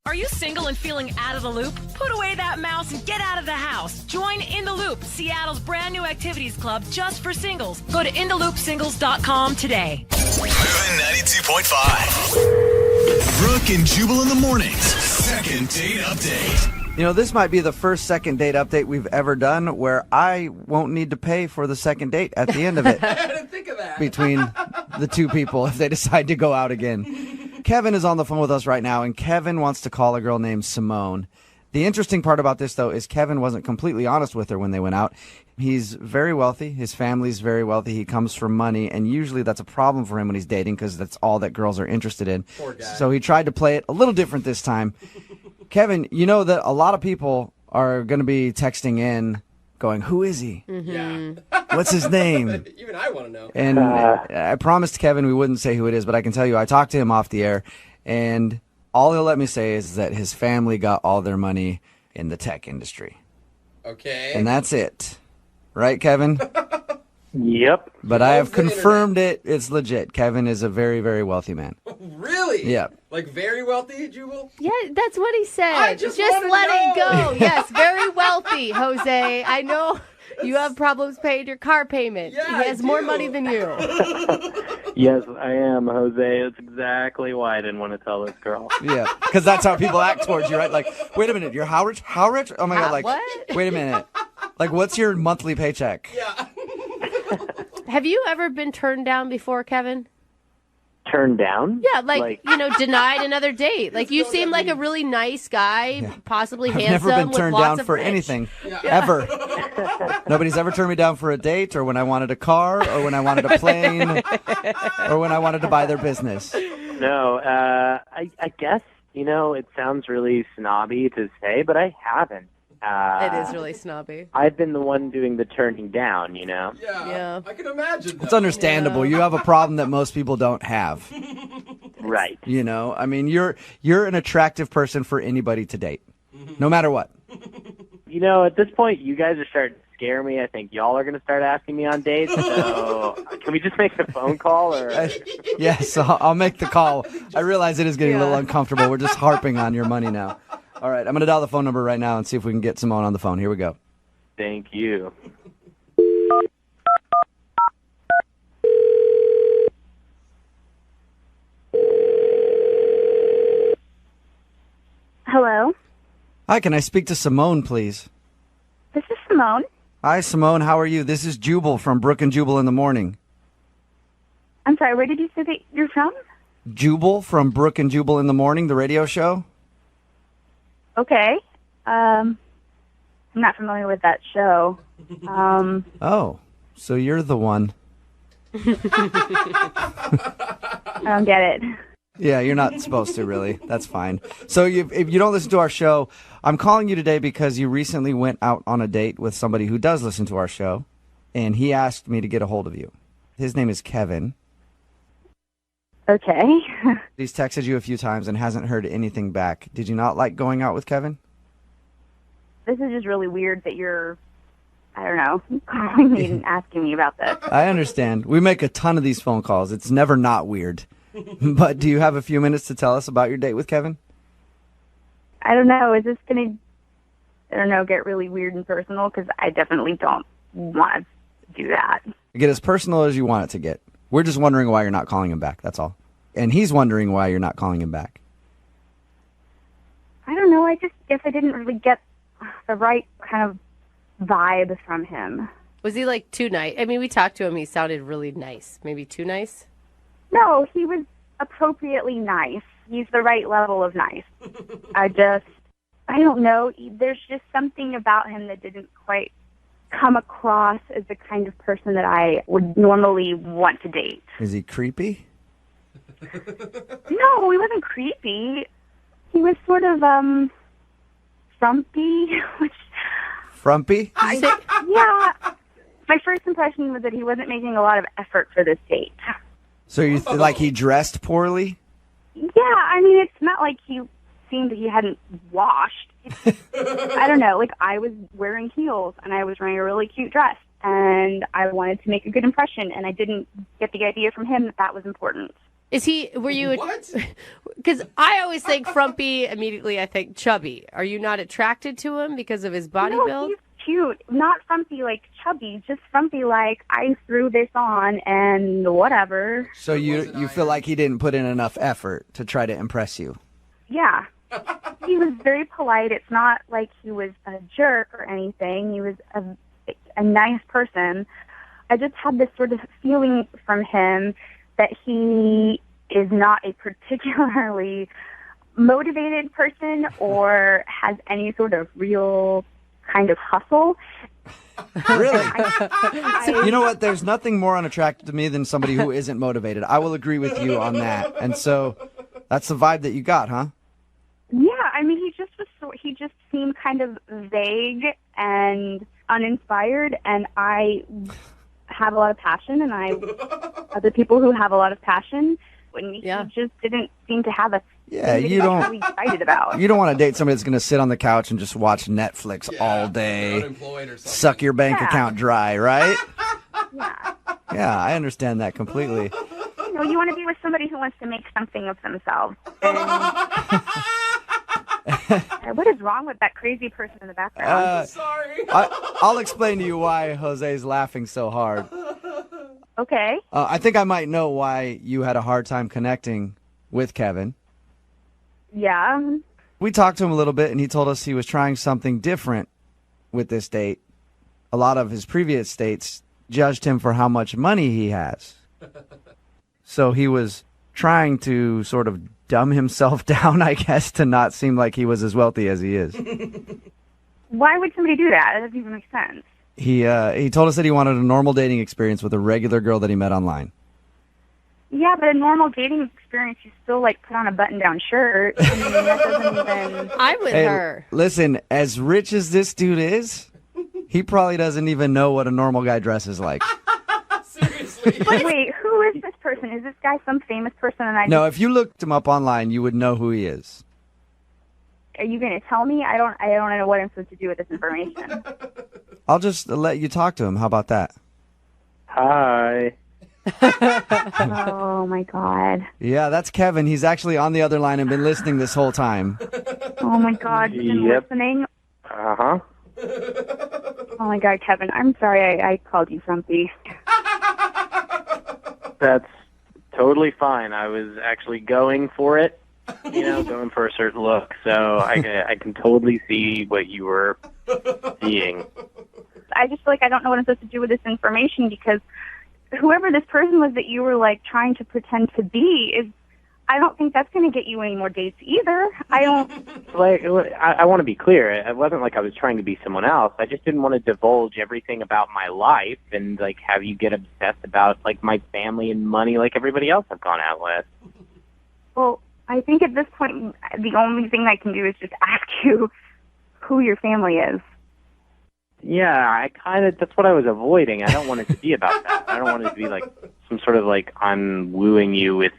Are you single and feeling out of the loop? Put away that mouse and get out of the house. Join In the Loop, Seattle's brand new activities club just for singles. Go to intheloopsingles.com today. Moving 92.5. Brooke and Jubal in the mornings. Second date update. You know, this might be the first second date update we've ever done where I won't need to pay for the second date at the end of it. I didn't think of that. Between the two people if they decide to go out again. Kevin is on the phone with us right now, and Kevin wants to call a girl named Simone. The interesting part about this, though, is Kevin wasn't completely honest with her when they went out. He's very wealthy. His family's very wealthy. He comes from money, and usually that's a problem for him when he's dating because that's all that girls are interested in. Poor guy. So he tried to play it a little different this time. Kevin, you know that a lot of people are going to be texting in going, who is he? Yeah. What's his name? Even I want to know. And I promised Kevin we wouldn't say who it is, but I can tell you I talked to him off the air, and all he'll let me say is that his family got all their money in the tech industry. Okay. And that's it. Right, Kevin? Yep. But I have Loves the confirmed it. It's legit. Kevin is a very, very wealthy man. Really? Yeah. Like very wealthy, Jubal? Yeah, that's what he said. I just wanna let it know. go. Yes, very wealthy, Jose. I know you have problems paying your car payment. Yeah, he has I more do. money than you. Yes, I am, Jose. That's exactly why I didn't want to tell this girl. Yeah, because that's how people act towards you, right? Like, wait a minute, you're how rich? How rich? Oh, my God, like, what? wait a minute. Like, what's your monthly paycheck? Yeah. Have you ever been turned down before, Kevin? Turned down? Yeah, like denied another date. Like, you seem like a really nice guy, possibly I've handsome, never been with turned lots down of for rich. anything, ever. Nobody's ever turned me down for a date or when I wanted a car or when I wanted a plane or when I wanted to buy their business. No, I guess, it sounds really snobby to say, but I haven't. It is really snobby. I've been the one doing the turning down, Yeah. I can imagine. It's understandable. You have a problem that most people don't have. Right. I mean, you're an attractive person for anybody to date, no matter what. At this point, you guys are starting to scare me. I think y'all are going to start asking me on dates. So can we just make the phone call? Or Yes, I'll make the call. I realize it is getting a little uncomfortable. We're just harping on your money now. All right, I'm going to dial the phone number right now and see if we can get Simone on the phone. Here we go. Thank you. Hello, Hi, can I speak to Simone, please? this is Simone. Hi, Simone. How are you? This is Jubal from Brooke and Jubal in the Morning. I'm sorry, where did you say that you're from? Jubal from Brooke and Jubal in the Morning, the radio show. Okay. I'm not familiar with that show. Oh, so you're the one. I don't get it. Yeah, you're not supposed to, really. That's fine. So if you don't listen to our show, I'm calling you today because you recently went out on a date with somebody who does listen to our show, and he asked me to get a hold of you. His name is Kevin. Okay. He's texted you a few times and hasn't heard anything back. Did you not like going out with Kevin? This is just really weird that you're, I don't know, calling me and asking me about this. I understand. We make a ton of these phone calls. It's never not weird. But do you have a few minutes to tell us about your date with Kevin? I don't know, is this going to, get really weird and personal? Because I definitely don't want to do that. Get as personal as you want it to get. We're just wondering why you're not calling him back, that's all. And he's wondering why you're not calling him back. I don't know, I just guess I didn't really get the right kind of vibe from him. Was he like too nice? I mean, we talked to him. He sounded really nice. Maybe too nice? No, he was appropriately nice. He's the right level of nice. I don't know. There's just something about him that didn't quite come across as the kind of person that I would normally want to date. Is he creepy? No, he wasn't creepy. He was sort of, frumpy, which... Frumpy? Yeah. My first impression was that he wasn't making a lot of effort for this date. So you like he dressed poorly? Yeah, I mean, it's not like he seemed that he hadn't washed. I don't know, like I was wearing heels and I was wearing a really cute dress and I wanted to make a good impression and I didn't get the idea from him that that was important. Were you, What? because I always think frumpy, immediately I think chubby. Are you not attracted to him because of his body No, build? he's cute. Not frumpy like chubby, just frumpy like I threw this on and whatever. So you feel like he didn't put in enough effort to try to impress you? Yeah. He was very polite. It's not like he was a jerk or anything. He was a nice person. I just had this sort of feeling from him that he is not a particularly motivated person or has any sort of real kind of hustle. Really? You know what? There's nothing more unattractive to me than somebody who isn't motivated. I will agree with you on that. And so that's the vibe that you got, huh? Yeah, I mean, he just seemed kind of vague and uninspired, and I have a lot of passion, and other people who have a lot of passion, when he just didn't seem to have a thing that he was really excited about. You don't want to date somebody that's going to sit on the couch and just watch Netflix all day, unemployed or something. suck your bank account dry, right? Yeah. Yeah, I understand that completely. You know, you want to be with somebody who wants to make something of themselves. And what is wrong with that crazy person in the background? Sorry. I'll explain to you why Jose's laughing so hard. Okay. I think I might know why you had a hard time connecting with Kevin. Yeah. We talked to him a little bit, and he told us he was trying something different with this date. A lot of his previous dates judged him for how much money he has. So he was trying to sort of dumb himself down, I guess, to not seem like he was as wealthy as he is. Why would somebody do that? That doesn't even make sense. He told us that he wanted a normal dating experience with a regular girl that he met online. Yeah, but a normal dating experience, you still, like, put on a button-down shirt. I mean, that doesn't even... I'm with her. Listen, as rich as this dude is, he probably doesn't even know what a normal guy dresses like. Seriously. But wait, who is this person? Is this guy some famous person? And No, if you looked him up online, you would know who he is. Are you going to tell me? I don't know what I'm supposed to do with this information. I'll just let you talk to him. How about that? Hi. Oh, my God. Yeah, that's Kevin. He's actually on the other line and been listening this whole time. Oh, my God. You've been listening? Uh-huh. Oh, my God, Kevin. I'm sorry I called you frumpy. That's totally fine. I was actually going for it, going for a certain look. So I can totally see what you were seeing. I just feel like I don't know what I'm supposed to do with this information because whoever this person was that you were, like, trying to pretend to be I don't think that's going to get you any more dates either. I want to be clear. It wasn't like I was trying to be someone else. I just didn't want to divulge everything about my life and, like, have you get obsessed about, like, my family and money like everybody else I've gone out with. Well, I think at this point, the only thing I can do is just ask you who your family is. Yeah, that's what I was avoiding. I don't want it to be about that. I don't want it to be, like, some sort of, like, I'm wooing you with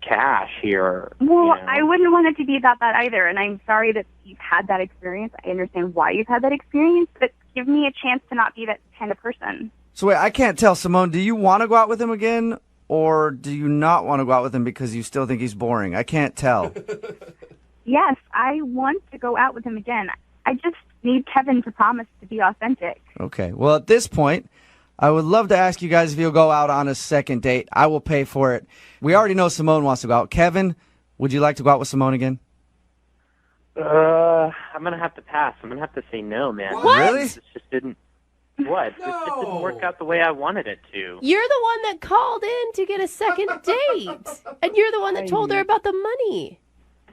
cash here. Well, I wouldn't want it to be about that either, and I'm sorry that you've had that experience. I understand why you've had that experience, but give me a chance to not be that kind of person. So wait, I can't tell. Simone, do you want to go out with him again, or do you not want to go out with him because you still think he's boring? I can't tell. Yes, I want to go out with him again. I just need Kevin to promise to be authentic. Okay. Well, at this point, I would love to ask you guys if you'll go out on a second date. I will pay for it. We already know Simone wants to go out. Kevin, would you like to go out with Simone again? I'm going to have to pass. I'm going to have to say no, man. What? Really? This just didn't... What? This just didn't work out the way I wanted it to. You're the one that called in to get a second date. And you're the one that told her about the money.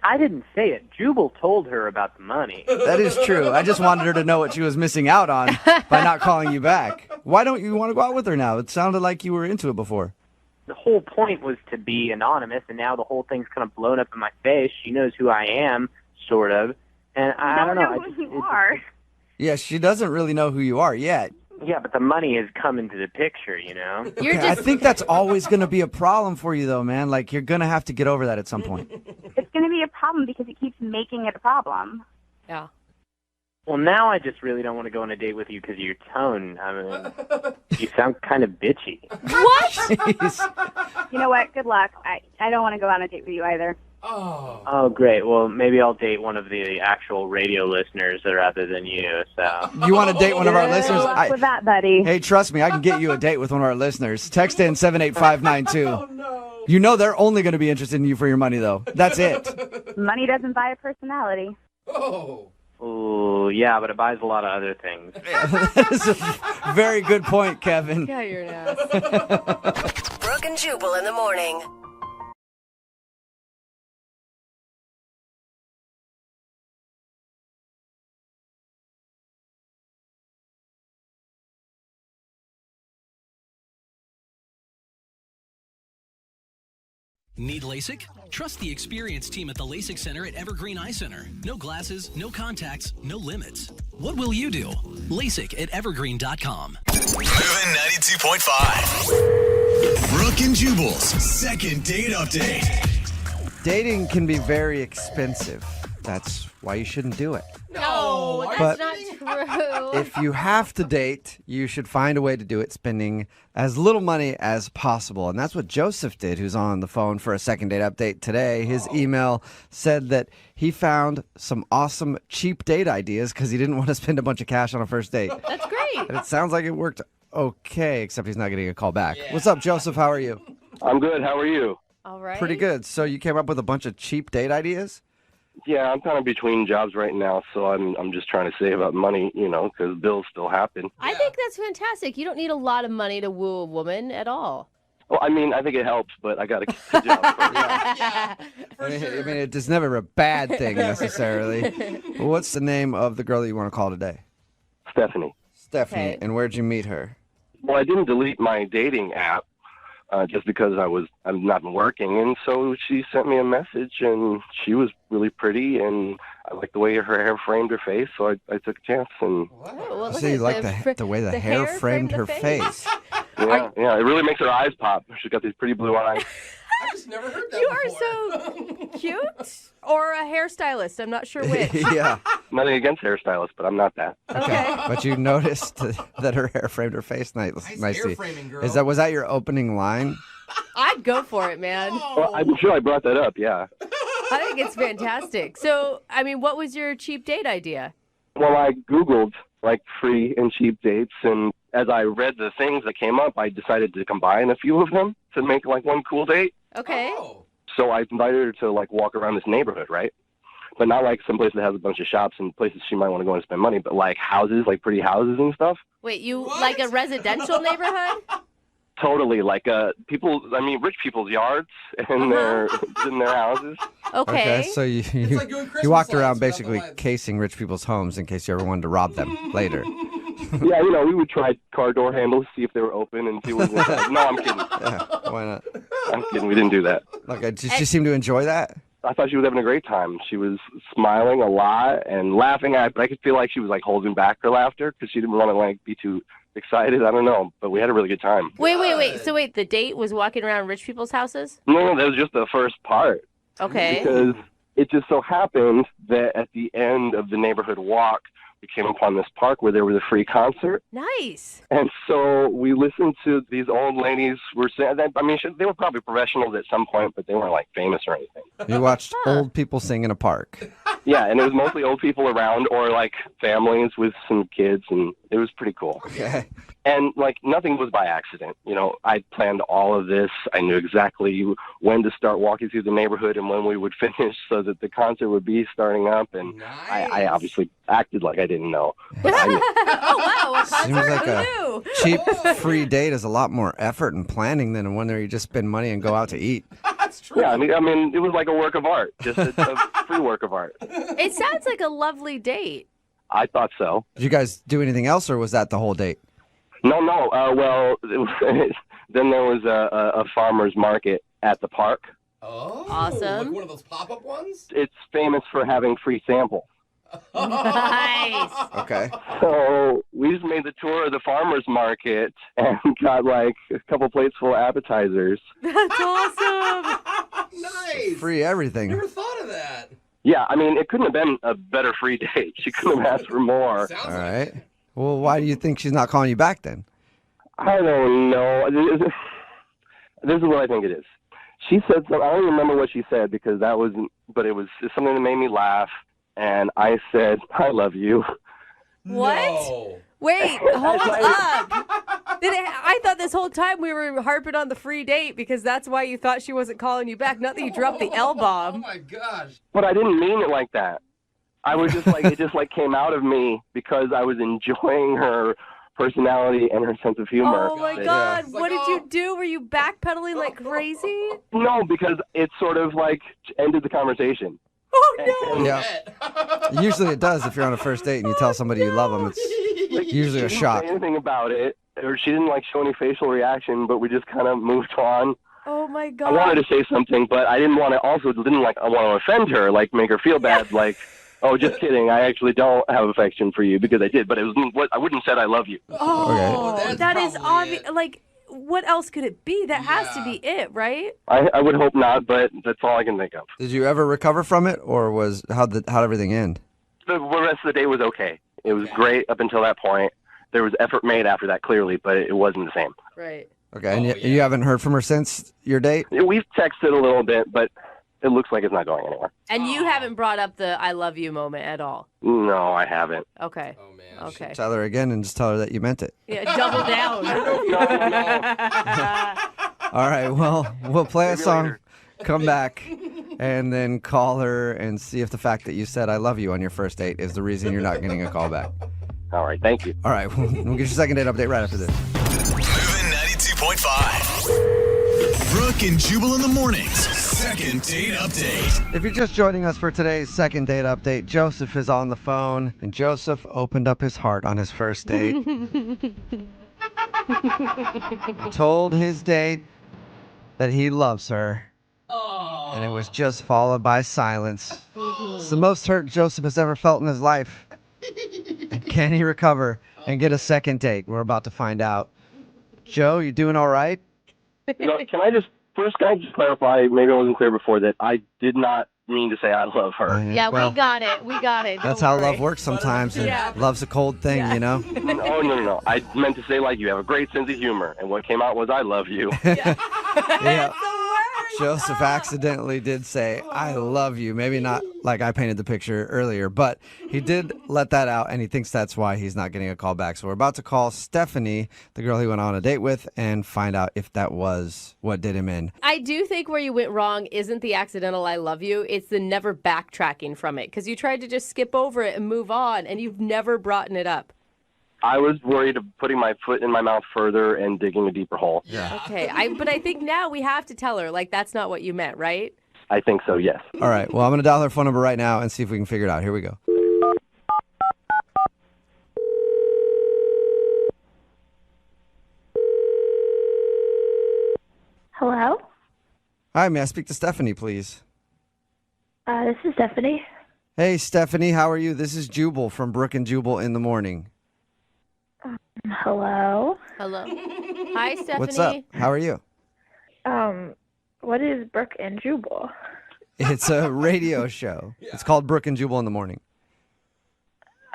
I didn't say it. Jubal told her about the money. That is true. I just wanted her to know what she was missing out on by not calling you back. Why don't you want to go out with her now? It sounded like you were into it before. The whole point was to be anonymous, and now the whole thing's kind of blown up in my face. She knows who I am, sort of. And I don't know. Who you are. Yeah, she doesn't really know who you are yet. Yeah, but the money has come into the picture, you know? I think that's always going to be a problem for you, though, man. Like, you're going to have to get over that at some point. It's going to be a problem because it keeps making it a problem. Yeah. Well, now I just really don't want to go on a date with you because of your tone. I mean, you sound kind of bitchy. What? Jeez. You know what? Good luck. I don't want to go on a date with you either. Oh, great. Well, maybe I'll date one of the actual radio listeners rather than you. So You want to date one of our Good listeners? luck with that, buddy. Hey, trust me, I can get you a date with one of our listeners. Text in 78592. You know they're only going to be interested in you for your money, though. That's it. Money doesn't buy a personality. Oh, yeah, but it buys a lot of other things. That is a very good point, Kevin. Yeah, you're an ass. Brooke and Jubal in the morning. Need LASIK? Trust the experienced team at the LASIK Center at Evergreen Eye Center. No glasses, no contacts, no limits. What will you do? LASIK at evergreen.com. Moving 92.5. Brooke and Jubal's second date update. Dating can be very expensive. That's why you shouldn't do it. No, But- that's not true. If you have to date, you should find a way to do it spending as little money as possible. And that's what Joseph did, who's on the phone for a second date update today. His email said that he found some awesome cheap date ideas because he didn't want to spend a bunch of cash on a first date. That's great. And it sounds like it worked okay, except he's not getting a call back. What's up, Joseph? How are you? I'm good. How are you? All right. Pretty good. So you came up with a bunch of cheap date ideas? Yeah, I'm kind of between jobs right now, so I'm just trying to save up money, because bills still happen. I think that's fantastic. You don't need a lot of money to woo a woman at all. Well, I mean, I think it helps, but I got to keep the job first. I mean, it is never a bad thing necessarily. Well, what's the name of the girl that you want to call today? Stephanie. Stephanie. Okay. And where'd you meet her? Well, I didn't delete my dating app just because I'm not working, and so she sent me a message, and she was really pretty, and I liked the way her hair framed her face, so I took a chance. And Oh, well, look So you at like the way the hair framed her face. yeah, it really makes her eyes pop. She's got these pretty blue eyes. I just never heard that You before. are so cute. Or a hairstylist. I'm not sure which. Yeah. Nothing against hairstylists, but I'm not that. Okay. But you noticed that her hair framed her face Nice nicely. hair framing, girl. Was that your opening line? I'd go for it, man. Well, I'm sure I brought that up, yeah. I think it's fantastic. So, I mean, what was your cheap date idea? Well, I Googled, free and cheap dates, and as I read the things that came up, I decided to combine a few of them to make, one cool date. Okay. Oh. So I invited her to, walk around this neighborhood, right? But not, some place that has a bunch of shops and places she might want to go and spend money, but, houses, pretty houses and stuff. Wait, you like a residential neighborhood? Totally, rich people's yards and their houses. Okay. So you like doing Christmas you walked lights around without the basically lights. casing rich people's homes in case you ever wanted to rob them later. Yeah, we would try car door handles, see if they were open, and see what was inside. No, I'm kidding. Yeah, why not? I'm kidding. We didn't do that. Did she seem to enjoy that? I thought she was having a great time. She was smiling a lot and laughing at, but I could feel like she was holding back her laughter because she didn't want to be too excited. I don't know, but we had a really good time. Wait. So the date was walking around rich people's houses? No, that was just the first part Okay. because it just so happened that at the end of the neighborhood walk, we came upon this park where there was a free concert. Nice. And so we listened to these old ladies were saying, they were probably professionals at some point, but they weren't famous or anything. You watched old people sing in a park. Yeah, and it was mostly old people around or families with some kids, and it was pretty cool. Okay. And nothing was by accident. I planned all of this. I knew exactly when to start walking through the neighborhood and when we would finish so that the concert would be starting up. And I obviously acted like I didn't know. But I knew. Oh, wow. A Seems concert? like Who a knew? cheap free date is a lot more effort and planning than one where you just spend money and go out to eat. That's true. Yeah, I mean, it was like a work of art, just a free work of art. It sounds like a lovely date. I thought so. Did you guys do anything else, or was that the whole date? No. Well, then there was a farmer's market at the park. Oh. Awesome. Like one of those pop-up ones? It's famous for having free samples. Nice. Okay. So we just made the tour of the farmer's market and got a couple plates full of appetizers. That's awesome. Nice. Free everything. Never thought of that. Yeah, I mean, it couldn't have been a better free date. She couldn't have asked for more. All right. Well, why do you think she's not calling you back then? I don't know. This is what I think it is. She said something. I don't remember what she said because but it was something that made me laugh. And I said, I love you. What? No. Wait, hold up. I thought this whole time we were harping on the free date because that's why you thought she wasn't calling you back. Not that you dropped the Oh L-bomb. my gosh. But I didn't mean it like that. I was just like, it just like came out of me because I was enjoying her personality and her sense of humor. Oh my Yeah. God! It's What like, did you do? Were you backpedaling like crazy? No, because it sort of like ended the conversation. Oh no! Yeah. Usually it does if you're on a first date and you tell somebody you love them. It's usually a She didn't shock. say anything about it, or she didn't like show any facial reaction, but we just kind of moved on. Oh my God! I wanted to say something, but I didn't want to. Also, didn't like I want to offend her, like make her feel bad, like. Oh, just kidding. I actually don't have affection for you because I did, but it was what I wouldn't have said I love you. Oh, Okay. that is That's obvious. probably Like, what else could it be? That has to Yeah. be it, right? I would hope not, but that's all I can think of. Did you ever recover from it, or how'd everything end? The rest of the day was okay. It was great up until that point. There was effort made after that, clearly, but it wasn't the same. Right. Okay, and Oh, you, you haven't heard from her since your date? We've texted a little bit, but it looks like it's not going anywhere. And you haven't brought up the "I love you" moment at all. No, I haven't. Okay. Oh man. Okay. Tell her again and just tell her that you meant it. Yeah, double down. All right, well, we'll play a Maybe song, later. come back, and then call her and see if the fact that you said I love you on your first date is the reason you're not getting a call back. All right, thank you. All right, we'll get your second date update right after this. Moving 92.5. Brooke and Jubal in the mornings. Second date update. If you're just joining us for today's second date update, Joseph is on the phone, and Joseph opened up his heart on his first date. Told his date that he loves her, and it was just followed by silence. It's the most hurt Joseph has ever felt in his life. And can he recover and get a second date? We're about to find out. Joe, you doing all right? Can I just clarify, maybe I wasn't clear before, that I did not mean to say I love her. Yeah, Well, we got it. We got it. that's Don't how worry. love works sometimes. And Yeah. love's a cold thing, you know? No. I meant to say, like, you have a great sense of humor. And what came out was, I love you. Yeah. The worst. Joseph accidentally did say, I love you. Maybe not like I painted the picture earlier, but he did let that out, and he thinks that's why he's not getting a call back. So we're about to call Stephanie, the girl he went on a date with, and find out if that was what did him in. I do think where you went wrong isn't the accidental "I love you." It's the never backtracking from it because you tried to just skip over it and move on, and you've never brought it up. I was worried of putting my foot in my mouth further and digging a deeper hole. Yeah. Okay, but I think now we have to tell her, like, that's not what you meant, right? I think so, yes. All right. Well, I'm going to dial her phone number right now and see if we can figure it out. Here we go. Hello? Hi, may I speak to Stephanie, please? This is Stephanie. Hey, Stephanie, how are you? This is Jubal from Brooke and Jubal in the morning. Hello? Hello. Hi, Stephanie. What's up? How are you? What is Brooke and Jubal? It's a radio show. It's called Brooke and Jubal in the morning.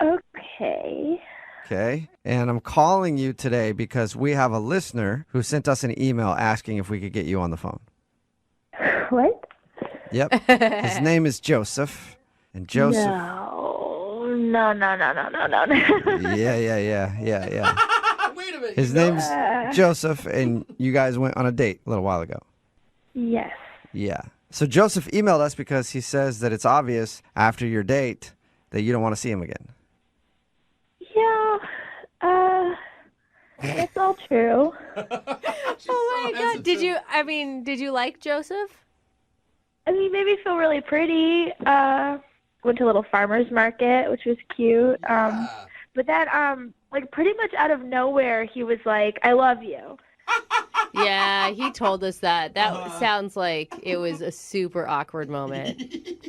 Okay. Okay. And I'm calling you today because we have a listener who sent us an email asking if we could get you on the phone. What? Yep. His name is Joseph. And Joseph. No. Yeah. Wait a minute. His name's Joseph, and you guys went on a date a little while ago. Yes. Yeah. So Joseph emailed us because he says that it's obvious after your date that you don't want to see him again. Yeah. It's all true. Oh my God! Did you like Joseph? I mean, made me feel really pretty. Went to a little farmer's market, which was cute. But then, like, pretty much out of nowhere, he was like, I love you. Yeah, he told us that. That sounds like it was a super awkward moment.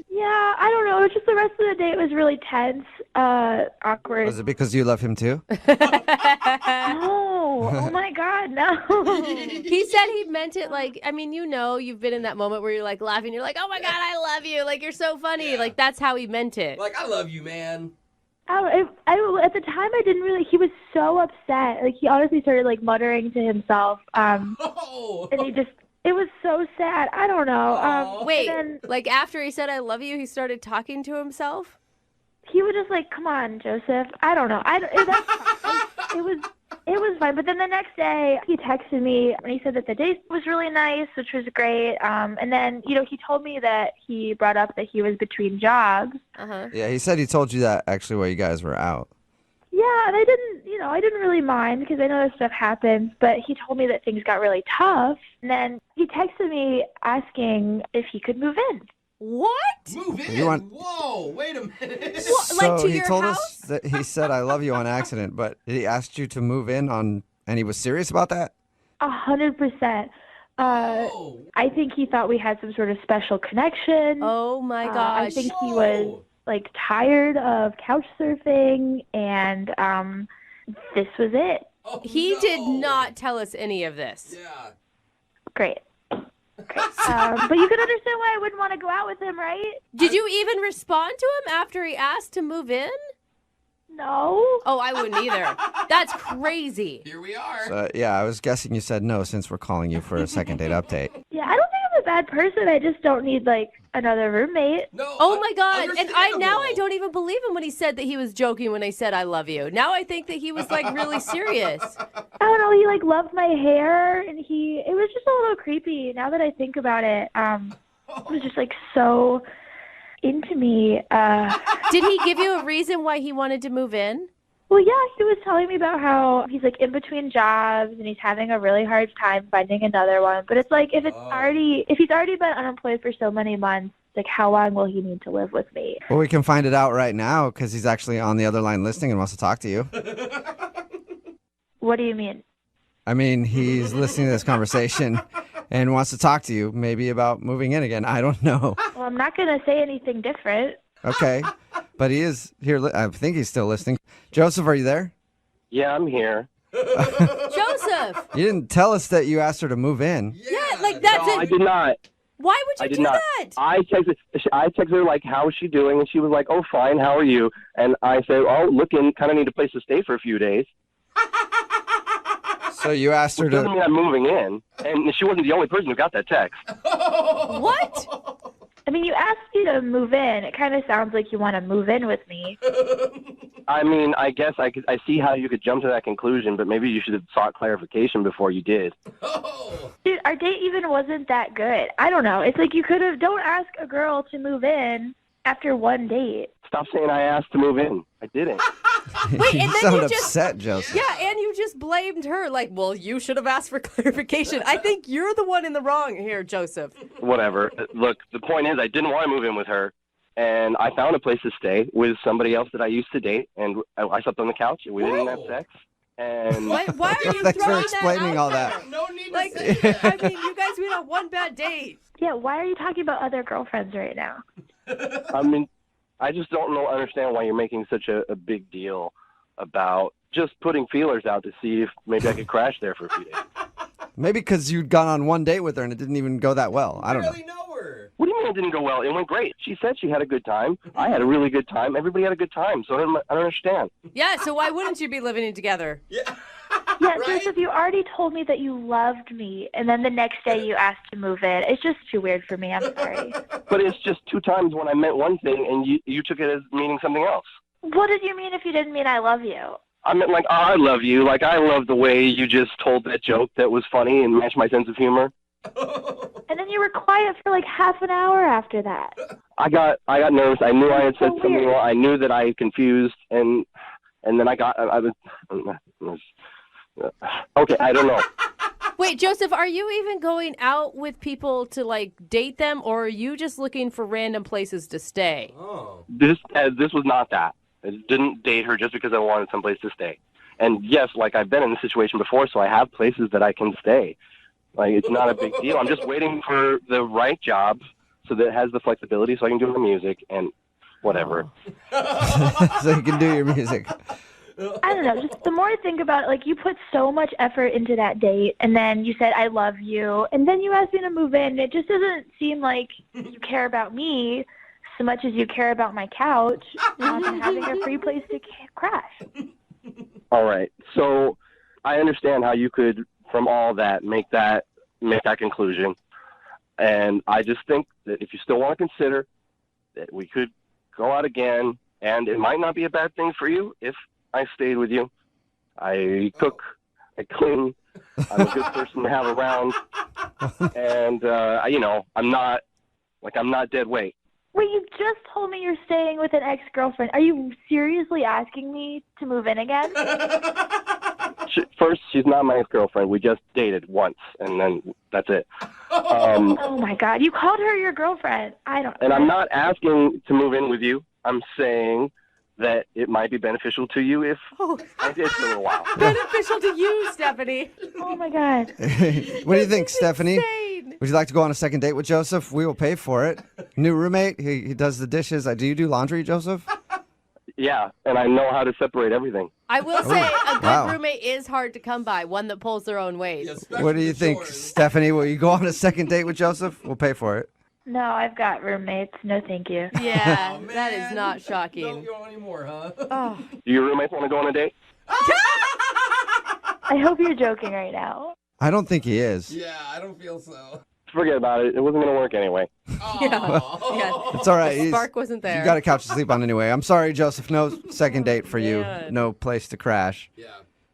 Yeah, I don't know. Just the rest of the date was really tense, awkward. Was it because you love him too? No. Oh my God, no. He said he meant it like, I mean, you've been in that moment where you're like laughing. You're like, oh my God, I love you. Like, you're so funny. Yeah. Like, that's how he meant it. Like, I love you, man. At the time, I didn't really. He was so upset. Like, he honestly started like muttering to himself. And it was so sad. I don't know. Wait, and then like after he said I love you, he started talking to himself? he was just like, "Come on, Joseph." I don't know. It was fine. But then the next day, he texted me and he said that the date was really nice, which was great. And then, he told me that he brought up that he was between jobs. Uh-huh. Yeah, he said he told you that actually while you guys were out. Yeah, and I didn't really mind because I know that stuff happens, but he told me that things got really tough. And then he texted me asking if he could move in. What? Move in? You want- Whoa, wait a minute. So like to he your told house? us that he said I love you on accident, but he asked you to move in and he was serious about that? 100%. Whoa. I think he thought we had some sort of special connection. Oh my I gosh. think he was like tired of couch surfing, and this was it. Oh, He no. did not tell us any of this. Yeah. Great. But you can understand why I wouldn't want to go out with him, right? Did you even respond to him after he asked to move in? No. Oh, I wouldn't either. That's crazy. Here we are. So, yeah, I was guessing you said no since we're calling you for a second date update. Yeah, I don't think I'm a bad person. I just don't need like another roommate. No. Oh my God. And I understandable. don't even believe him when he said that he was joking when I said I love you. Now I think that he was like really serious. I don't know. He like loved my hair, and it was just a little creepy. Now that I think about it, it was just like so into me. Did he give you a reason why he wanted to move in? Well, yeah, he was telling me about how he's like in between jobs and he's having a really hard time finding another one. But it's like if he's already been unemployed for so many months, like how long will he need to live with me? Well, we can find it out right now because he's actually on the other line listening and wants to talk to you. What do you mean? I mean, he's listening to this conversation and wants to talk to you maybe about moving in again. I don't know. Well, I'm not going to say anything different. Okay. But he is here. I think he's still listening. Joseph, are you there? Yeah, I'm here. Joseph! You didn't tell us that you asked her to move in. Yeah, like that's No, I it. did not. Why would I you did do not. that? I texted her like, "How is she doing?" And she was like, "Oh, fine. How are you?" And I said, "Oh, looking. Kind of need a place to stay for a few days." So you asked her Doesn't to. mean I'm moving in. And she wasn't the only person who got that text. What? I mean, you asked me to move in. It kind of sounds like you want to move in with me. I mean, I guess I see how you could jump to that conclusion, but maybe you should have sought clarification before you did. Dude, our date even wasn't that good. I don't know. It's like you could have, don't ask a girl to move in after one date. Stop saying I asked to move in. I didn't. Wait, You and then sound you just upset, Joseph. Yeah, and you just blamed her. Like, well, you should have asked for clarification. I think you're the one in the wrong here, Joseph. Whatever. Look, the point is I didn't want to move in with her, and I found a place to stay with somebody else that I used to date, and I slept on the couch. We didn't have sex. And Why are you Thanks for throwing explaining that all out that. there? No need to Like, say that. I mean, you guys went on one bad date. Yeah, why are you talking about other girlfriends right now? I mean, I just don't understand why you're making such a big deal about just putting feelers out to see if maybe I could crash there for a few days. Maybe because you'd gone on one date with her and it didn't even go that well. I don't know. Barely know her. What do you mean it didn't go well? It went great. She said she had a good time. I had a really good time. Everybody had a good time. So I don't understand. Yeah, so why wouldn't you be living in together? Yeah, Right? Joseph, you already told me that you loved me, and then the next day you asked to move in. It's just too weird for me. I'm sorry. But it's just two times when I meant one thing and you took it as meaning something else. What did you mean if you didn't mean I love you? I meant like, oh, I love you. Like, I love the way you just told that joke that was funny and matched my sense of humor. And then you were quiet for like half an hour after that. I got nervous. I knew I had said So something weird. wrong. I knew that I had confused, and then I was okay. I don't know. Wait, Joseph, are you even going out with people to like date them, or are you just looking for random places to stay? Oh. This was not that. I didn't date her just because I wanted someplace to stay. And yes, like I've been in this situation before, so I have places that I can stay. Like, it's not a big deal. I'm just waiting for the right job so that it has the flexibility so I can do the music and whatever. So you can do your music. I don't know. Just the more I think about it, like, you put so much effort into that date, and then you said, I love you, and then you asked me to move in. It just doesn't seem like you care about me so much as you care about my couch and having a free place to crash. All right. So I understand how you could, from all that, make that conclusion. And I just think that if you still want to consider that we could go out again, and it might not be a bad thing for you if I stayed with you. I cook, I clean, I'm a good person to have around, and I'm not dead weight. Wait, you just told me you're staying with an ex-girlfriend. Are you seriously asking me to move in again? First, she's not my ex-girlfriend. We just dated once, and then that's it. Oh my God, you called her your girlfriend. And I'm not asking to move in with you. I'm saying that it might be beneficial to you if I did for a little while. Beneficial to you, Stephanie. Oh my God. What do you think, Stephanie? Would you like to go on a second date with Joseph? We will pay for it. New roommate. He does the dishes. Do you do laundry, Joseph? Yeah, and I know how to separate everything. I will say a good roommate is hard to come by, one that pulls their own weight. What do you think, Stephanie? Will you go on a second date with Joseph? We'll pay for it. No, I've got roommates. No, thank you. Yeah, that is not shocking. Don't go anymore, huh? Oh. Do your roommates want to go on a date? I hope you're joking right now. I don't think he is. Yeah, I don't feel so. Forget about it. It wasn't going to work anyway. Yeah. It's all right. The spark wasn't there. You got a couch to sleep on anyway. I'm sorry, Joseph. No second date for you. No place to crash. Yeah.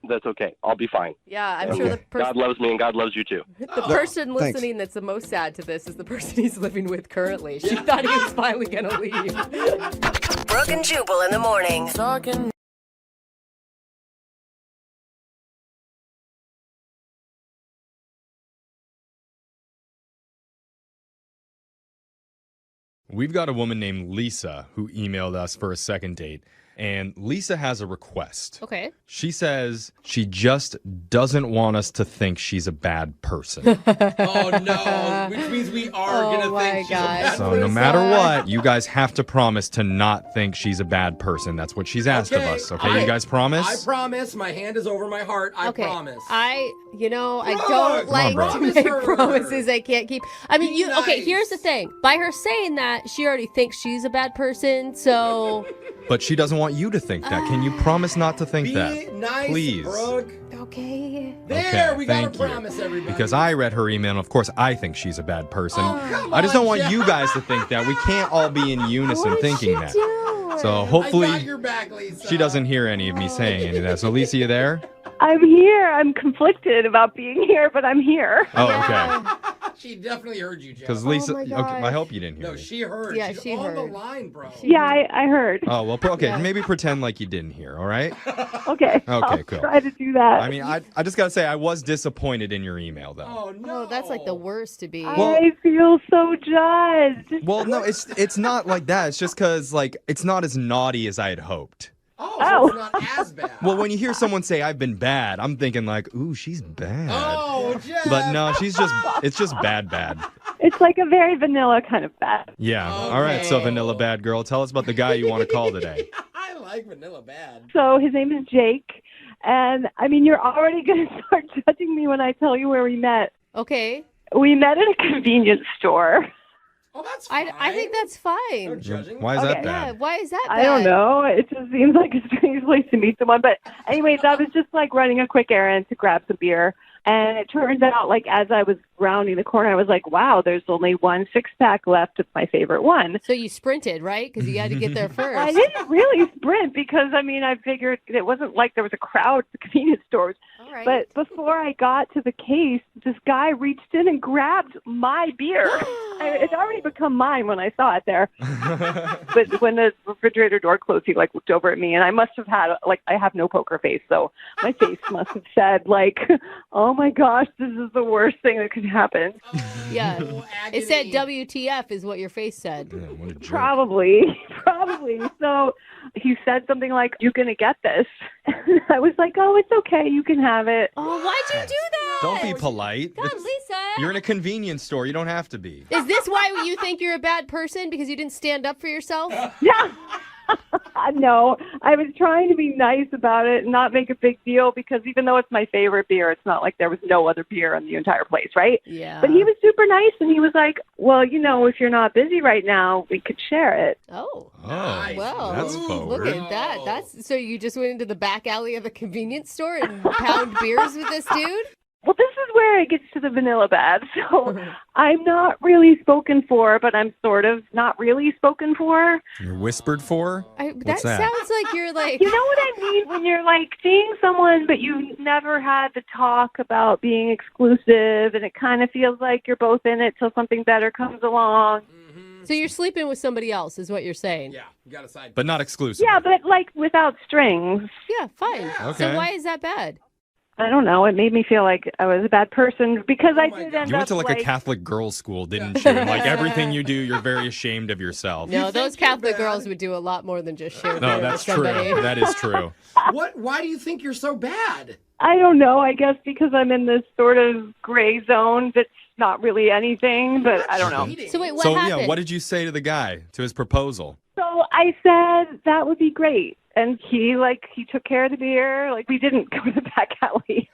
That's okay. I'll be fine. Yeah, I'm sure the person. God loves me and God loves you too. The person listening that's the most sad to this is the person he's living with currently. She thought he was finally going to leave. Brooke and Jubal in the morning. Talking. We've got a woman named Lisa who emailed us for a second date. And Lisa has a request. Okay. She says she just doesn't want us to think she's a bad person. Oh, no. Which means we are going to think she's a bad So person. no matter what, you guys have to promise to not think she's a bad person. That's what she's asked of us. Okay, you guys promise? I promise. My hand is over my heart. I promise. I Brooke, don't like Brooke. to make promises I can't keep. I mean, okay, here's the thing. By her saying that, she already thinks she's a bad person, so... But she doesn't want you to think that. Can you promise not to think Be that? nice, Please. Brooke. Okay. There, Okay, we got thank to you. promise everybody. Because I read her email, and of course I think she's a bad person. Oh, come I just on, don't want Jeff. you guys to think that. We can't all be in unison thinking that. So I hopefully got your back, Lisa. she doesn't hear any of me saying any of that. So Lisa, you there? I'm here. I'm conflicted about being here, but I'm here. Oh, okay. She definitely heard you, Jeff. Because Lisa, okay, I hope you didn't hear No, me. she heard. Yeah, She's she on the heard. line, bro. Yeah, I heard. Oh, well, okay, maybe pretend like you didn't hear, all right? Okay. I'll cool. try to do that. I mean, I just got to say, I was disappointed in your email, though. Oh, no. Oh, that's like the worst to be. I feel so judged. Well, no, it's not like that. It's just because, like, it's not as naughty as I had hoped. Oh, so it's not as bad. Well, when you hear someone say, I've been bad, I'm thinking, like, ooh, she's bad. Oh, Jeff. But no, it's just bad. It's like a very vanilla kind of bad. Yeah. All right, so Vanilla Bad Girl, tell us about the guy you want to call today. I like vanilla bad. So his name is Jake. And, I mean, you're already going to start judging me when I tell you where we met. Okay. We met at a convenience store. Oh, that's fine. I think that's fine. No judging. Why is that Okay. bad? Yeah, why is that bad? I don't know. It just seems like a strange place to meet someone. But anyways, I was just like running a quick errand to grab some beer. And it turns out, like, as I was rounding the corner, I was like, wow, there's only one 6-pack left of my favorite one. So you sprinted, right? Because you had to get there first. I didn't really sprint because, I mean, I figured it wasn't like there was a crowd at the convenience stores. All right. But before I got to the case, this guy reached in and grabbed my beer. It's already become mine when I saw it there. But when the refrigerator door closed, he, like, looked over at me. And I must have had, like, I have no poker face. So my face must have said, like, oh, my gosh, this is the worst thing that could happen. Yeah. Oh, It said agony. WTF is what your face said. Yeah, what a jerk. Probably. So he said something like, "You're going to get this." I was like, oh, it's okay. You can have it. Oh, why'd you do that? Don't be polite. God, Lisa. You're in a convenience store. You don't have to be. Is this why you think you're a bad person? Because you didn't stand up for yourself? Yeah. No, I was trying to be nice about it and not make a big deal because even though it's my favorite beer, it's not like there was no other beer in the entire place, right? Yeah. But he was super nice and he was like, well, if you're not busy right now, we could share it. Oh. Nice. Well, That's forward. look at that. So you just went into the back alley of a convenience store and pound beers with this dude? Well, this is where it gets to the vanilla bad. So I'm not really spoken for, but I'm sort of not really spoken for. You're whispered for? That sounds like you're like... You know what I mean? When you're like seeing someone, but you never had the talk about being exclusive, and it kind of feels like you're both in it till something better comes along. So you're sleeping with somebody else is what you're saying? Yeah, you got a side. But not exclusive. Yeah, but like without strings. Yeah, fine. Okay. So why is that bad? I don't know. It made me feel like I was a bad person because I did end up You went to like a Catholic girls' school, didn't you? Like everything you do, you're very ashamed of yourself. No, those Catholic girls would do a lot more than just share beer No, with that's true. somebody. That is true. Why do you think you're so bad? I don't know. I guess because I'm in this sort of gray zone that's not really anything, but I don't know. So wait, what happened? Yeah, what did you say to the guy, to his proposal? So I said that would be great. And he took care of the beer. Like, we didn't go to the back alley.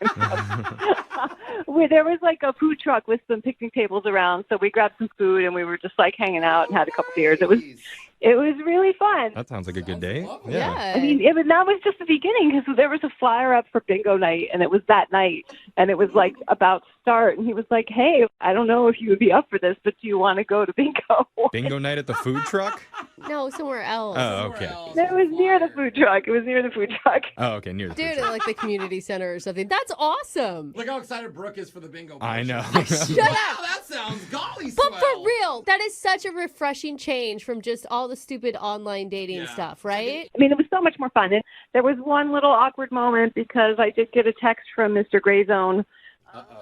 Where there was like a food truck with some picnic tables around. So we grabbed some food and we were just like hanging out and had a couple beers. It was really fun. That sounds like a good day. Yeah. I mean, that was just the beginning because there was a flyer up for bingo night and it was that night and it was like about to start. And he was like, hey, I don't know if you would be up for this, but do you want to go to bingo? Bingo night at the food truck? No, somewhere else. Oh, okay. It was near the food truck. Oh, okay, near the food Dude, truck. at like the community center or something. That's awesome. Look how excited Brooke is for the bingo. I know. Shut Wow, up. that sounds golly But swell. for real, that is such a refreshing change from just all the stupid online dating stuff, right? I mean, it was so much more fun. And there was one little awkward moment because I did get a text from Mr. Grayzone.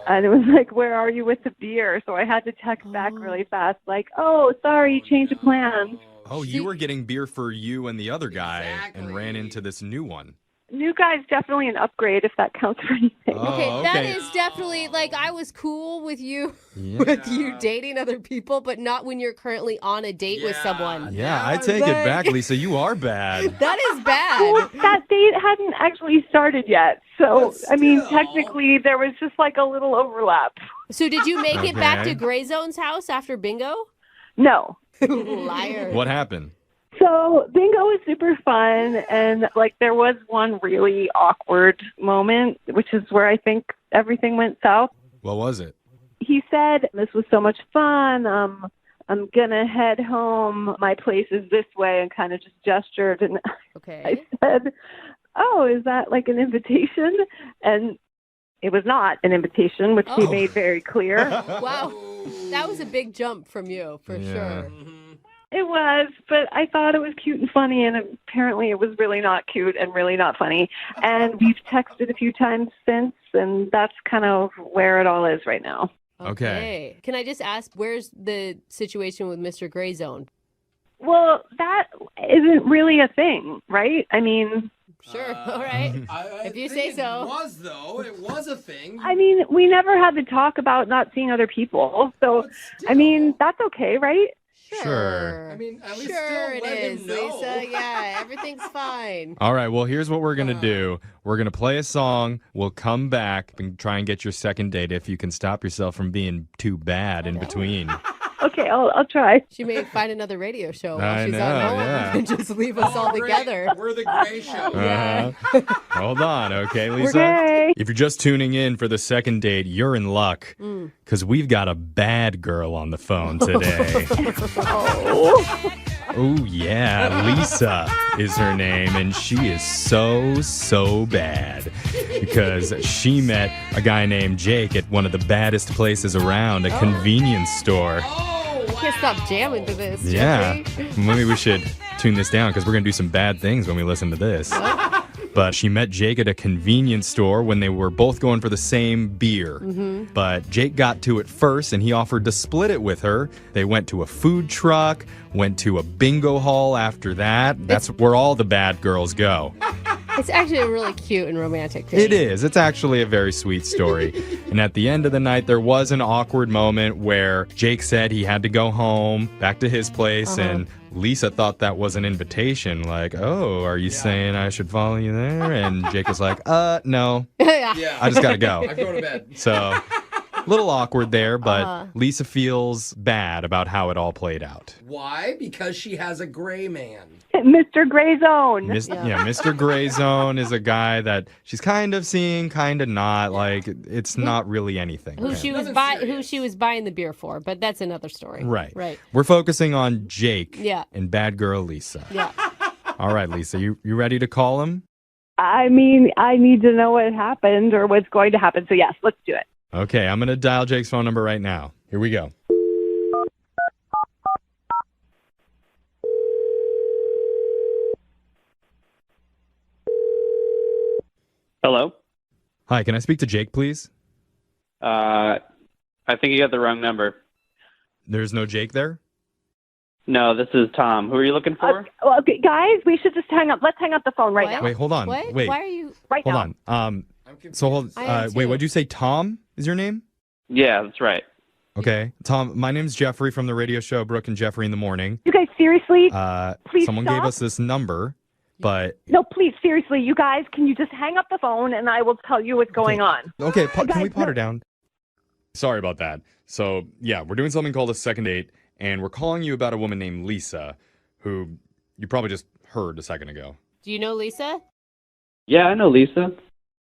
And it was like, where are you with the beer? So I had to text back really fast, like, oh, sorry, change of plans. Oh, you were getting beer for you and the other guy and ran into this new one. New guy's definitely an upgrade if that counts for anything. Okay, that is definitely like I was cool with you with you dating other people, but not when you're currently on a date with someone. Yeah, I take it back, Lisa. You are bad. That is bad. Well, that date hadn't actually started yet. So, I mean, technically, there was just like a little overlap. So did you make it back to Grayzone's house after bingo? No. Liar. What happened? So bingo was super fun, and like there was one really awkward moment, which is where I think everything went south. What was it? He said, this was so much fun, I'm gonna head home, my place is this way, and kind of just gestured, and I said, oh, is that like an invitation? And it was not an invitation, which he made very clear. Wow, that was a big jump from you, for sure. It was, but I thought it was cute and funny, and apparently it was really not cute and really not funny. And we've texted a few times since, and that's kind of where it all is right now. Okay. Can I just ask, where's the situation with Mr. Grayzone? Well, that isn't really a thing, right? I mean... Sure, all right. If you say so. It was, though. It was a thing. I mean, we never had the talk about not seeing other people. So, I mean, that's okay, right? Sure. I mean, at least Sure still it let is, him know. Lisa. Yeah, everything's fine. All right, well, here's what we're going to do. We're going to play a song. We'll come back and try and get your second date if you can stop yourself from being too bad in between. Okay, I'll try. She may find another radio show while I she's know, on home yeah. and just leave us all together. We're the Gray Show. Hold on, okay, Lisa? Okay. If you're just tuning in for the second date, you're in luck because we've got a bad girl on the phone today. Oh, yeah, Lisa is her name, and she is so bad because she met a guy named Jake at one of the baddest places around, a convenience store. I can't stop jamming to this. Yeah, Jeffrey. maybe we should tune this down because we're going to do some bad things when we listen to this. But she met Jake at a convenience store when they were both going for the same beer. But Jake got to it first, and he offered to split it with her. They went to a food truck, went to a bingo hall after that. That's where all the bad girls go. It's actually a really cute and romantic thing. It is. It's actually a very sweet story. And at the end of the night, there was an awkward moment where Jake said he had to go home, back to his place, and Lisa thought that was an invitation. Like, oh, are you saying I should follow you there? And Jake was like, no. Yeah. I just got to go. I go to bed. So, a little awkward there, but Lisa feels bad about how it all played out. Why? Because she has a gray man. Mr. Gray Zone. Mr. Gray Zone is a guy that she's kind of seeing, kind of not. Like, it's not really anything. Who she was buying the beer for, but that's another story. Right. We're focusing on Jake and bad girl Lisa. Yeah. All right, Lisa, you ready to call him? I mean, I need to know what happened or what's going to happen. So, yes, let's do it. Okay, I'm going to dial Jake's phone number right now. Here we go. Hello? Hi, can I speak to Jake, please? I think you got the wrong number. There's no Jake there? No, this is Tom. Who are you looking for? Okay, guys, we should just hang up. Let's hang up the phone right now. Wait, hold on. What? Wait. Why are you... Hold on. So wait, what'd you say? Tom is your name? Yeah, that's right. Okay. Tom, my name's Jeffrey from the radio show Brooke and Jeffrey in the Morning. You guys, seriously? Please Someone stop. gave us this number, but... No, please, seriously, you guys, can you just hang up the phone and I will tell you what's going on? Okay, can we pot her down? Sorry about that. So, yeah, we're doing something called a second date, and we're calling you about a woman named Lisa, who you probably just heard a second ago. Do you know Lisa? Yeah, I know Lisa.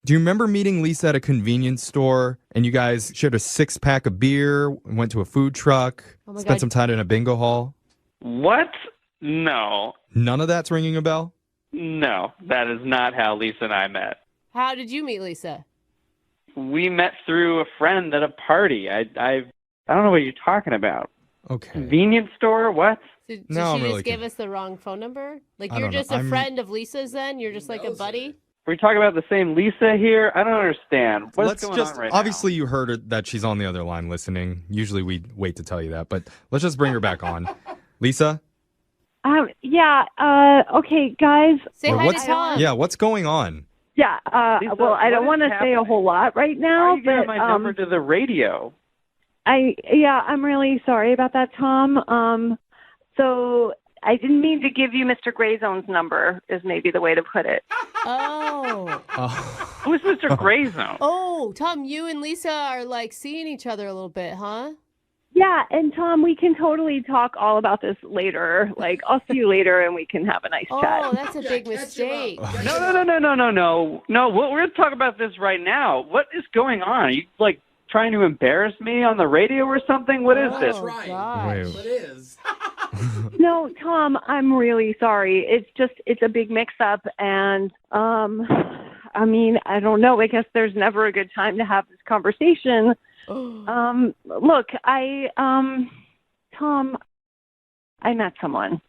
Do you remember meeting Lisa at a convenience store, and you guys shared a 6-pack of beer, went to a food truck, spent some time in a bingo hall? What? No. None of that's ringing a bell? No, that is not how Lisa and I met. How did you meet Lisa? We met through a friend at a party. I don't know what you're talking about. Okay. Convenience store? What? So, did she just give us the wrong phone number? Like, you're just a friend of Lisa's then? You're just like a buddy? Are we talking about the same Lisa here? I don't understand. What's going on right obviously you heard her, that she's on the other line listening. Usually we wait to tell you that, but let's just bring her back on. Lisa? Okay, guys. Say hi to Tom. Yeah, what's going on? Yeah, Lisa, well, I don't what want is to say a whole lot right now, Why are you but giving my number to the radio? I'm really sorry about that, Tom. So I didn't mean to give you Mr. Grayzone's number, is maybe the way to put it. Oh. Who's Mr. Grayzone? Oh, Tom, you and Lisa are like seeing each other a little bit, huh? Yeah, and Tom, we can totally talk all about this later. Like, I'll see you later and we can have a nice chat. Oh, that's a big mistake. No. No, we're going to talk about this right now. What is going on? Are you, like, trying to embarrass me on the radio or something? What is this? Right. Gosh. It is. No, Tom, I'm really sorry. It's a big mix-up, and, I mean, I don't know. I guess there's never a good time to have this conversation. Look, Tom, I met someone.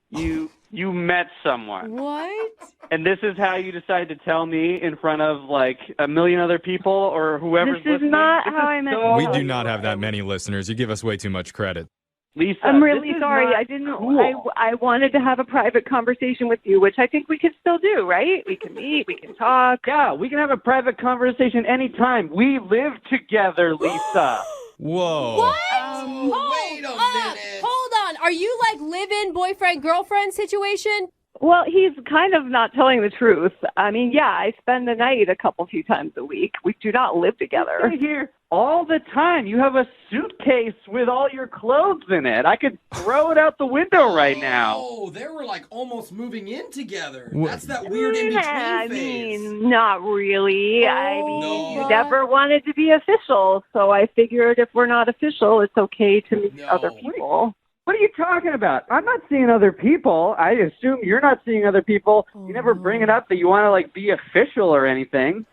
You met someone. What? And this is how you decide to tell me in front of like a million other people or whoever's listening? This is not how I met We do not have that many listeners. You give us way too much credit. Lisa, I'm really this is sorry. not I didn't. cool. I wanted to have a private conversation with you, which I think we could still do, right? We can meet. We can talk. Yeah, we can have a private conversation anytime. We live together, Lisa. Whoa. What? Wait a minute. Hold on. Are you like live-in boyfriend-girlfriend situation? Well, he's kind of not telling the truth. I mean, yeah, I spend the night a few times a week. We do not live together. You stay here all the time. You have a suitcase with all your clothes in it. I could throw it out the window right now. Oh, they were like almost moving in together. What? That's that weird in-between I phase. mean, not really. I mean, No. you never wanted to be official, so I figured if we're not official, it's okay to meet other people. What are you talking about? I'm not seeing other people. I assume you're not seeing other people. You never bring it up that you want to like be official or anything.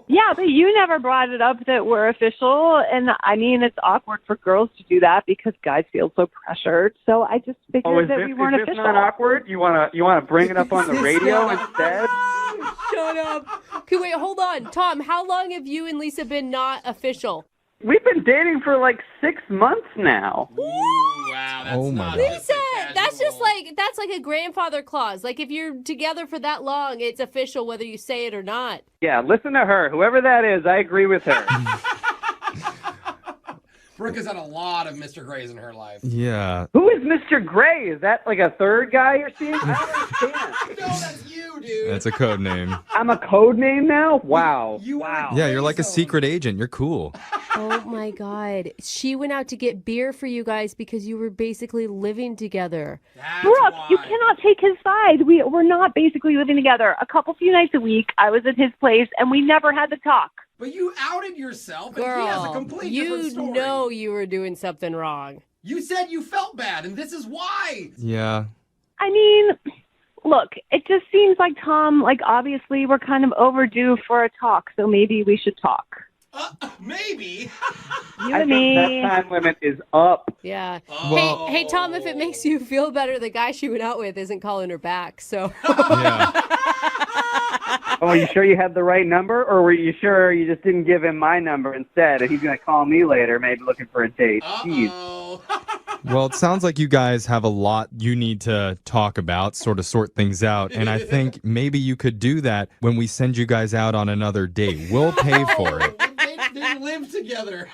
Yeah, but you never brought it up that we're official, and I mean, it's awkward for girls to do that because guys feel so pressured. So I just figured that we weren't is this official. not awkward? You wanna bring it up on the radio instead? Shut up. Okay, wait, hold on. Tom, how long have you and Lisa been not official? We've been dating for like 6 months now. Wow, that's Oh my not God. just a That's like a grandfather clause. Like if you're together for that long, it's official whether you say it or not. Yeah, listen to her. Whoever that is, I agree with her. Brooke has had a lot of Mr. Grays in her life. Yeah. Who is Mr. Gray? Is that like a third guy you're seeing? I don't understand. No, that's you, dude. That's a code name. I'm a code name now? Wow. Wow. Yeah, you're like a secret agent. You're cool. Oh my God. She went out to get beer for you guys because you were basically living together. Brooke, you cannot take his side. We're not basically living together. A few nights a week, I was at his place, and we never had to talk. But you outed yourself, and he has a Girl, complete different story. you know you were doing something wrong. You said you felt bad, and this is why. Yeah. I mean, look, it just seems like Tom, like obviously we're kind of overdue for a talk, so maybe we should talk. Maybe. You I and think me. that time limit is up. Yeah. Well- hey, Tom, if it makes you feel better, the guy she went out with isn't calling her back, so. Yeah. Oh, are you sure you had the right number, or were you sure you just didn't give him my number instead, and he's going to call me later, maybe looking for a date? Jeez. Well, it sounds like you guys have a lot you need to talk about, sort of sort things out. And I think maybe you could do that when we send you guys out on another date. We'll pay for it. They live together.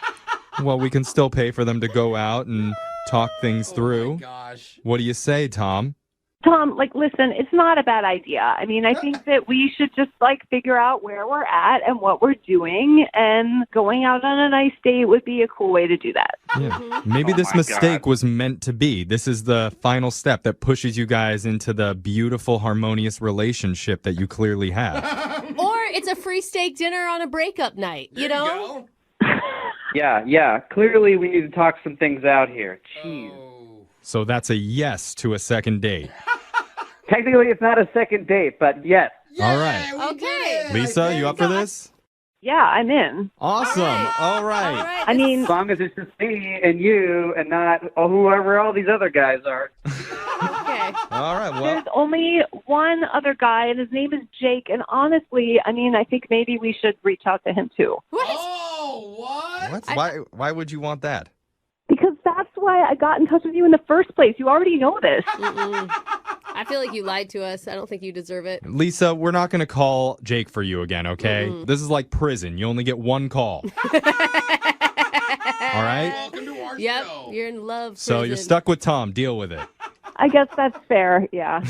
Well, we can still pay for them to go out and talk things through. Gosh. What do you say, Tom? Tom, like, listen, it's not a bad idea. I mean, I think that we should just, like, figure out where we're at and what we're doing, and going out on a nice date would be a cool way to do that. Yeah. Maybe this mistake was meant to be. This is the final step that pushes you guys into the beautiful, harmonious relationship that you clearly have. Or it's a free steak dinner on a breakup night, you know? Yeah. Clearly, we need to talk some things out here. Jeez. So that's a yes to a second date. Technically, it's not a second date, but yes. All right. Okay. Lisa, you up for this? Yeah, I'm in. Awesome. All right. I mean, as long as it's just me and you and not whoever all these other guys are. Okay. All right. Well, there's only one other guy, and his name is Jake. And honestly, I mean, I think maybe we should reach out to him too. Oh, what? Why would you want that? Because that's why I got in touch with you in the first place. You already know this. I feel like you lied to us. I don't think you deserve it. Lisa, we're not going to call Jake for you again, okay? This is like prison. You only get one call. All right? Welcome to our Yep, show. you're in love. So prison. you're stuck with Tom. Deal with it. I guess that's fair, yeah.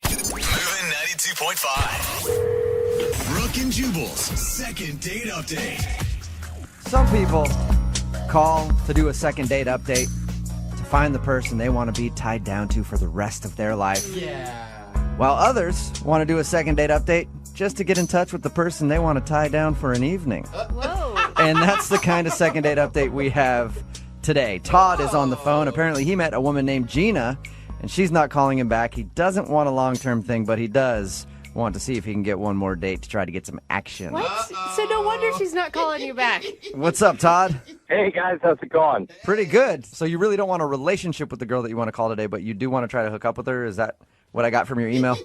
Moving 92.5. Brooke and Jubal's second date update. Some people call to do a second date update to find the person they want to be tied down to for the rest of their life. Yeah. While others want to do a second date update just to get in touch with the person they want to tie down for an evening. Whoa. And that's the kind of second date update we have today. Todd is on the phone. Apparently he met a woman named Gina, and she's not calling him back. He doesn't want a long-term thing, but he does want to see if he can get one more date to try to get some action. What? So no wonder she's not calling you back. What's up, Todd? Hey, guys, how's it going? Pretty good. So you really don't want a relationship with the girl that you want to call today, but you do want to try to hook up with her? Is that what I got from your email?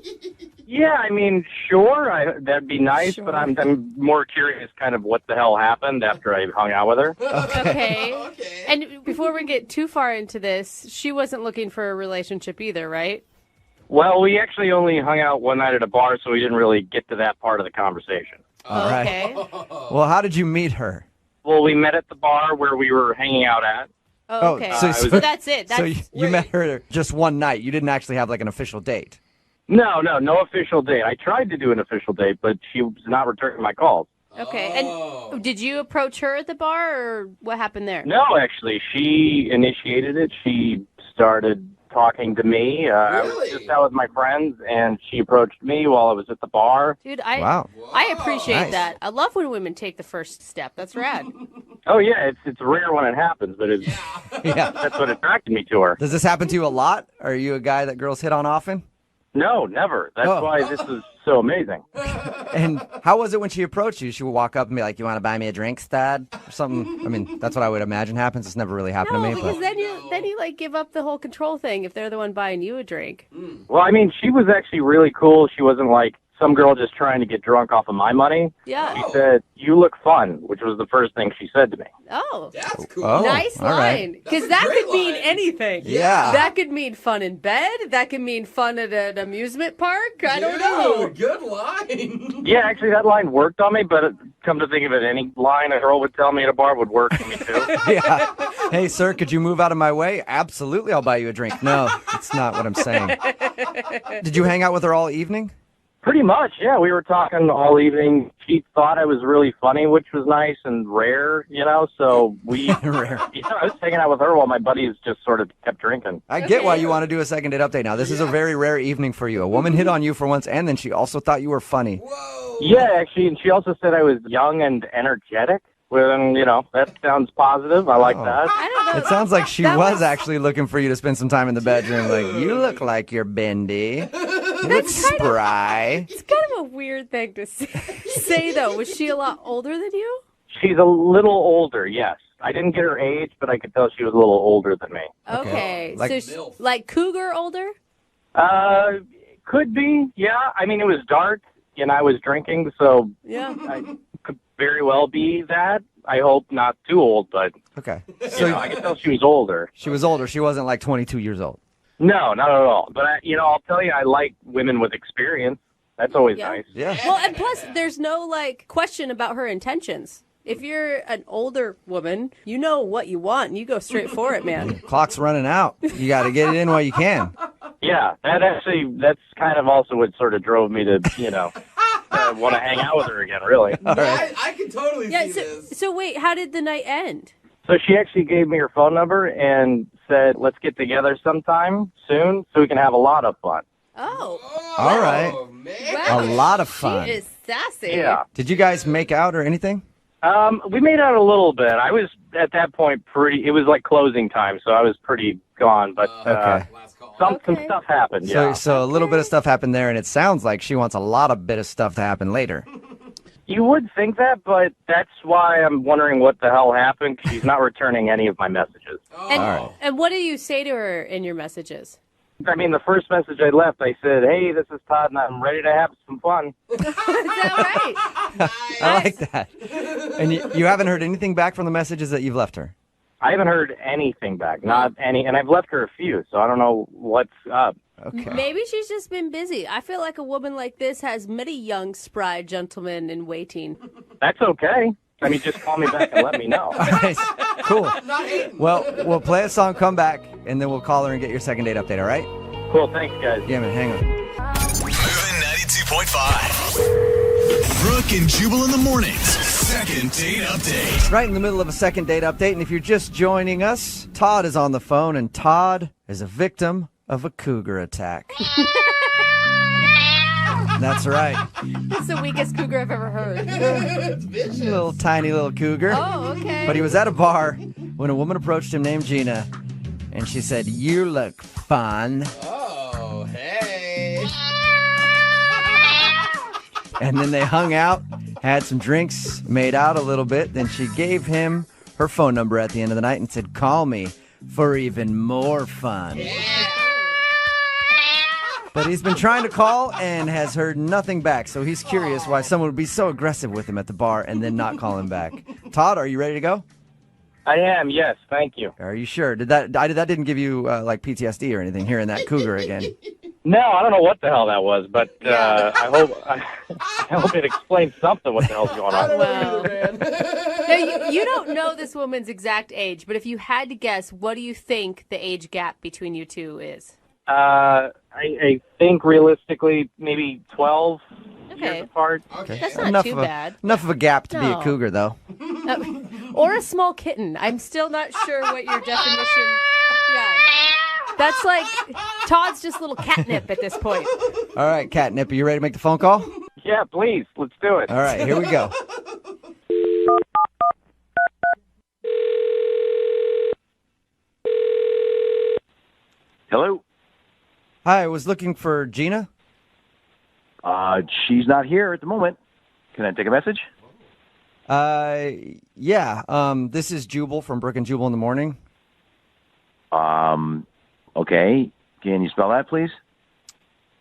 Yeah, I mean, sure, that'd be nice, Sure. but I'm more curious kind of what the hell happened after I hung out with her. Okay. And before we get too far into this, she wasn't looking for a relationship either, right? Well, we actually only hung out one night at a bar, so we didn't really get to that part of the conversation. All right. Okay. Well, how did you meet her? Well, we met at the bar where we were hanging out at. Oh, okay. so- So, that's it. That's So you met her just one night. You didn't actually have like an official date. No official date. I tried to do an official date, but she was not returning my calls. okay. And did you approach her at the bar, or what happened there? No, actually, she initiated it. She started talking to me. I was just out with my friends, and she approached me while I was at the bar. Dude, Wow. I appreciate Nice. that. I love when women take the first step. That's rad. Oh, yeah, it's rare when it happens, but Yeah. that's what attracted me to her. Does this happen to you a lot? Are you a guy that girls hit on often? No, never. That's Oh. why this is so amazing. And how was it when she approached you? She would walk up and be like, "You want to buy me a drink, stud?" Or something. I mean, that's what I would imagine happens. It's never really happened to me. because But then you like give up the whole control thing if they're the one buying you a drink. Well, I mean, she was actually really cool. She wasn't like some girl just trying to get drunk off of my money. Yeah. She said, "You look fun," which was the first thing she said to me. Oh, That's cool. Oh, nice all right. line. Because that Great could mean line. anything. Yeah. That could mean fun in bed. That could mean fun at an amusement park. I don't Dude, know. good line. Yeah, actually, that line worked on me, but come to think of it, any line a girl would tell me at a bar would work for me, too. Yeah. Hey, sir, could you move out of my way? Absolutely, I'll buy you a drink. No, that's not what I'm saying. Did you hang out with her all evening? Pretty much, yeah. We were talking all evening. She thought I was really funny, which was nice and rare, so we... Rare. I was hanging out with her while my buddies just sort of kept drinking. I get why you want to do a second date update now. This is a very rare evening for you. A woman hit on you for once, and then she also thought you were funny. Whoa. Yeah, actually, and she also said I was young and energetic. Well, that sounds positive. I like that. I don't know. It sounds like she That was actually looking for you to spend some time in the bedroom. Like, you look like you're bendy. You look spry. It's kind of a weird thing to say, though. Was she a lot older than you? She's a little older, yes. I didn't get her age, but I could tell she was a little older than me. Okay. Like- So, like cougar older? Could be, yeah. I mean, it was dark, and I was drinking, so Yeah. I could very well be that. I hope not too old, but Okay. so I could tell she was older. She was older. She wasn't like 22 years old. No, not at all. But I'll tell you, I like women with experience. That's always Yeah. nice. Yeah. Well, and plus, there's no question about her intentions. If you're an older woman, you know what you want, and you go straight for it, man. Clock's running out. You got to get it in while you can. Yeah, that's kind of also what sort of drove me to, want to hang out with her again, really. I can totally Yeah. see this. So wait, how did the night end? So she actually gave me her phone number and said, "Let's get together sometime soon so we can have a lot of fun." Oh, All right. Man. wow. A lot of fun. She is sassy. Yeah. Did you guys make out or anything? We made out a little bit. I was at that point it was like closing time, so I was pretty gone, but Okay. Last call. some Okay. stuff happened, yeah. So a little bit of stuff happened there, and it sounds like she wants a lot of bit of stuff to happen later. You would think that, but that's why I'm wondering what the hell happened. 'Cause she's not returning any of my messages. And, All right. and what do you say to her in your messages? I mean, the first message I left, I said, "Hey, this is Todd, and I'm ready to have some fun." Is that right? I like that. And you haven't heard anything back from the messages that you've left her? I haven't heard anything back, not any, and I've left her a few, so I don't know what's up. Okay. Maybe she's just been busy. I feel like a woman like this has many young, spry gentlemen in waiting. That's okay. I mean, just call me back and let me know. All right. Cool. Not hating. Well, we'll play a song, come back, and then we'll call her and get your second date update, all right? Cool, thanks, guys. Yeah, man, hang on. Moving 92.5. Brooke and Jubal in the mornings. Second date update. Right in the middle of a second date update, and if you're just joining us, Todd is on the phone, and Todd is a victim of a cougar attack. That's right. That's the weakest cougar I've ever heard. Little tiny little cougar. Oh, okay. But he was at a bar when a woman approached him named Gina, and she said, "You look fun." Oh, hey. And then they hung out, had some drinks, made out a little bit. Then she gave him her phone number at the end of the night and said, "Call me for even more fun." But he's been trying to call and has heard nothing back. So he's curious why someone would be so aggressive with him at the bar and then not call him back. Todd, are you ready to go? I am, yes, thank you. Are you sure? That didn't give you like PTSD or anything, hearing that cougar again? No, I don't know what the hell that was, but I hope it explains something what the hell's going on. Wow. Now, you don't know this woman's exact age, but if you had to guess, what do you think the age gap between you two is? I think realistically maybe 12 Okay. years apart. Okay. That's not too bad. Enough of a gap to be a No. cougar, though. Or a small kitten. I'm still not sure what your definition. Yeah. That's like Todd's just little catnip at this point. All right, Catnip, are you ready to make the phone call? Yeah, please, let's do it. All right, here we go. Hello? Hi, I was looking for Gina. She's not here at the moment. Can I take a message? Yeah. This is Jubal from Brooke and Jubal in the morning. Okay. Can you spell that, please?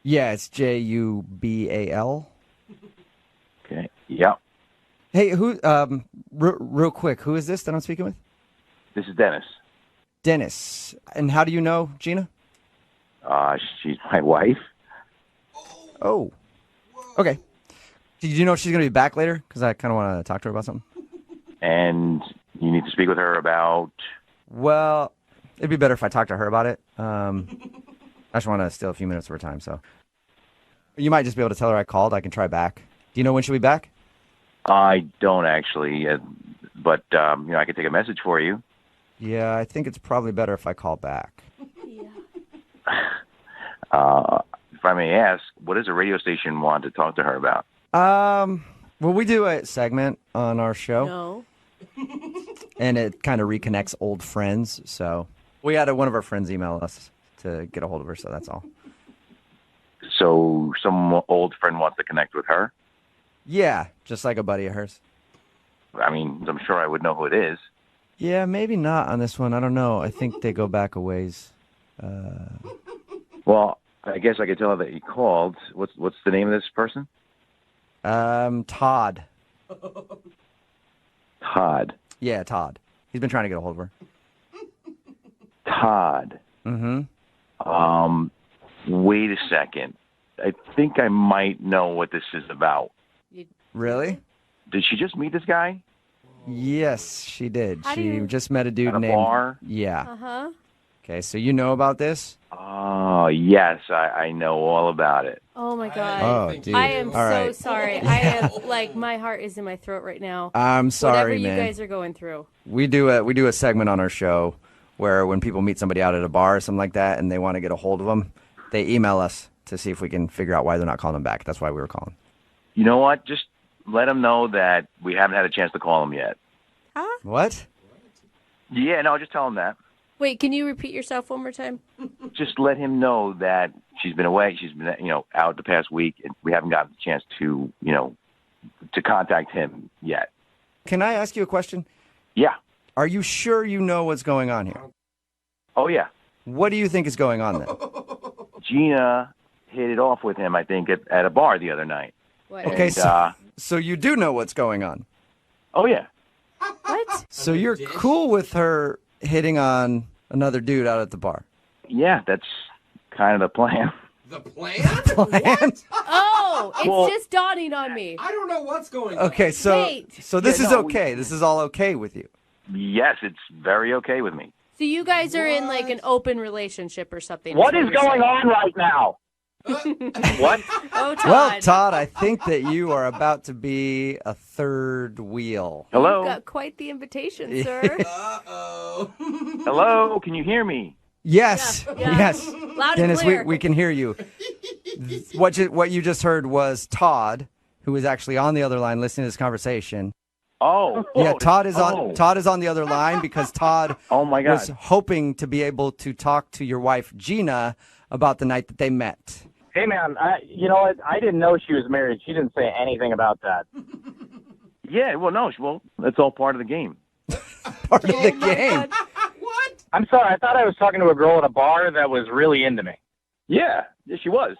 Yeah, it's Jubal. Okay. Yeah. Hey, who? Real quick, who is this that I'm speaking with? This is Dennis. Dennis. And how do you know Gina? She's my wife. Oh. Okay. Did you know she's going to be back later? Because I kind of want to talk to her about something. And you need to speak with her about... Well, it'd be better if I talked to her about it. I just want to steal a few minutes of her time, so. You might just be able to tell her I called. I can try back. Do you know when she'll be back? I don't actually, but I can take a message for you. Yeah, I think it's probably better if I call back. If I may ask, what does a radio station want to talk to her about? Well, we do a segment on our show. No. And it kind of reconnects old friends, so we had one of our friends email us to get a hold of her, so that's all. So some old friend wants to connect with her? Yeah, just like a buddy of hers. I mean, I'm sure I would know who it is. Yeah, maybe not on this one. I don't know. I think they go back a ways. Well, I guess I could tell her that you called. What's the name of this person? Todd. Todd. Yeah, Todd. He's been trying to get a hold of her. Todd. Mm-hmm. Wait a second. I think I might know what this is about. Really? Did she just meet this guy? Yes, she did. How do She you- just met a dude At a named... bar? Yeah. Uh-huh. Okay, so you know about this? Oh, yes, I know all about it. Oh, my God. Oh, dude. I am All so right. sorry. I am, my heart is in my throat right now. I'm sorry, Whatever man. you guys are going through. We do a segment on our show where when people meet somebody out at a bar or something like that and they want to get a hold of them, they email us to see if we can figure out why they're not calling them back. That's why we were calling. You know what? Just let them know that we haven't had a chance to call them yet. What? Yeah, no, just tell them that. Wait, can you repeat yourself one more time? Just let him know that she's been away. She's been, out the past week, and we haven't gotten the chance to, to contact him yet. Can I ask you a question? Yeah. Are you sure you know what's going on here? Oh, yeah. What do you think is going on then? Gina hit it off with him, I think, at a bar the other night. Okay, And, so you do know what's going on. Oh, yeah. What? So you're cool with her hitting on another dude out at the bar? Yeah, that's kind of the plan. The plan? Plan? Oh, it's Well- just dawning on me. I don't know what's going on. Okay, so Wait. this Yeah, is no, okay. This is all okay with you. Yes, it's very okay with me. So you guys are in like an open relationship or something. What is you're going saying. on right now? What? Oh, Todd. Well, Todd, I think that you are about to be a third wheel. Hello? You've got quite the invitation, sir. Uh-oh. Hello? Can you hear me? Yes, Yeah. yes. Loud and Dennis, clear. we can hear you. What you just heard was Todd, who is actually on the other line listening to this conversation. Oh. Yeah, Todd is oh. on the other line because Todd Oh, my God. was hoping to be able to talk to your wife Gina about the night that they met. Hey, man, you know what? I didn't know she was married. She didn't say anything about that. Yeah, well, that's all part of the game. Part of the game. What? I'm sorry. I thought I was talking to a girl at a bar that was really into me. Yeah, she was.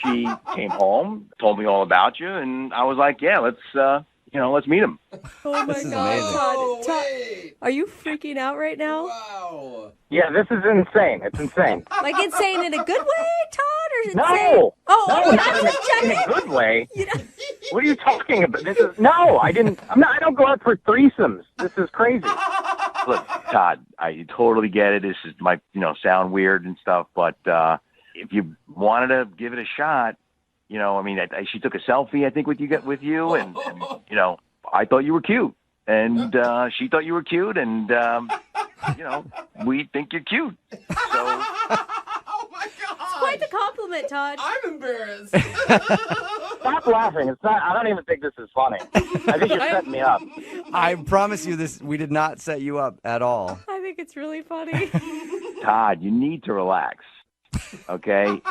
She came home, told me all about you, and I was like, yeah, let's meet him. Oh my This is God, amazing. Todd. Todd, Wait. are you freaking out right now? Wow. Yeah, this is insane. It's insane. Like insane in a good way, Todd, or insane? No. Oh, No, okay, not I'm in just a checking. good way. What are you talking about? I don't go out for threesomes. This is crazy. Look, Todd, I totally get it. This is might sound weird and stuff, but if you wanted to give it a shot, she took a selfie, I think, with you, and I thought you were cute, and she thought you were cute, and we think you're cute. So Oh my God. It's quite the compliment, Todd. I'm embarrassed. Stop laughing. It's not. I don't even think this is funny. I think you're setting me up. I promise you this, we did not set you up at all. I think it's really funny. Todd, you need to relax. Okay,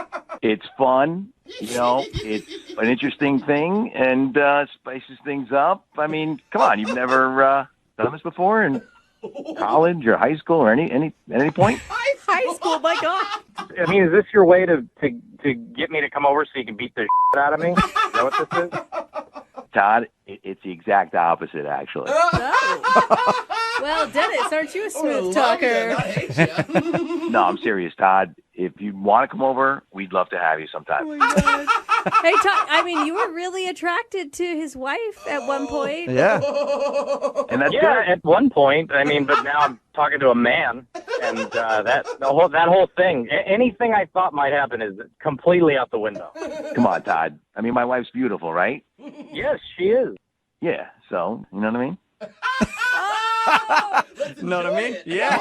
It's fun. You know, it's an interesting thing and spices things up. I mean, come on, you've never done this before in college or high school or any at any point? High school, my God. I mean, is this your way to get me to come over so you can beat the shit out of me? Is that what this is? Todd, it's the exact opposite, actually. Well, Dennis, aren't you a smooth talker? No, I'm serious, Todd. If you want to come over, we'd love to have you sometime. Oh, my God. Hey, Todd, I mean, you were really attracted to his wife at one point. Yeah. And that's good. At one point. I mean, but now I'm talking to a man, and that whole thing, anything I thought might happen is completely out the window. Come on, Todd. I mean, my wife's beautiful, right? Yes, she is. Yeah, so, you know what I mean? Know what I mean? Yeah.